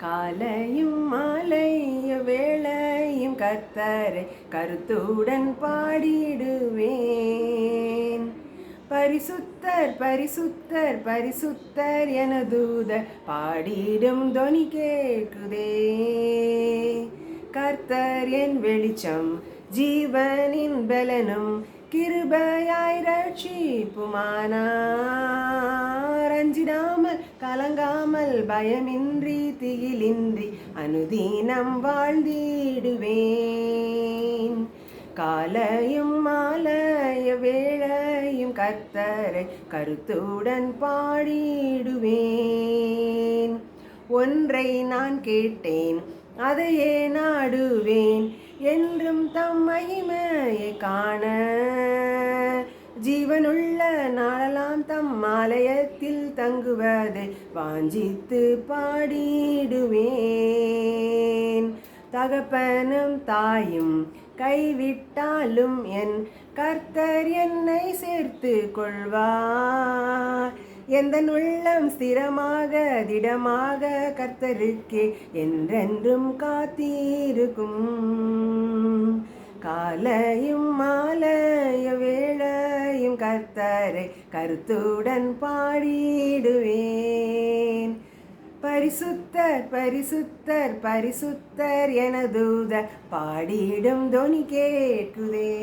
காலையும் மாலைய வேளையும் கர்த்தரை கருத்துடன் பாடிடுவேன். பரிசுத்தர் பரிசுத்தர் பரிசுத்தர் என தூதர் பாடிடும் தொனி கேட்குதே. கர்த்தர் என் வெளிச்சம் ஜீவனின் பலனும் கிருபையாய் ரட்சிப்புமானார். அஞ்சிடாமல் கலங்காமல் பயமின்றி திகிலின்றி அனுதீனம் வாழ்ந்திடுவேன். காலையும் மாலைய வேளையும் கர்த்தரை கருத்துடன் பாடிடுவேன். ஒன்றை நான் கேட்டேன், அதையே நாடுவேன், என்றும் தம் மகிமையை காண. ஜீவனுள்ள நாளெல்லாம் தம் ஆலயத்தில் தங்குவதை வாஞ்சித்து பாடிடுவேன். தகப்பனும் தாயும் கைவிட்டாலும் என் கர்த்தர் என்னை சேர்த்து கொள்வார். எந்த உள்ளம் ஸ்திரமாக திடமாக கர்த்தருக்கே என்றென்றும் காத்திருக்கும். காலையும் மாலைய வேளையும் கர்த்தரை கருத்துடன் பாடிடுவேன். பரிசுத்தர் பரிசுத்தர் பரிசுத்தர் என தூதர் பாடிடும் தொனி கேட்குதே.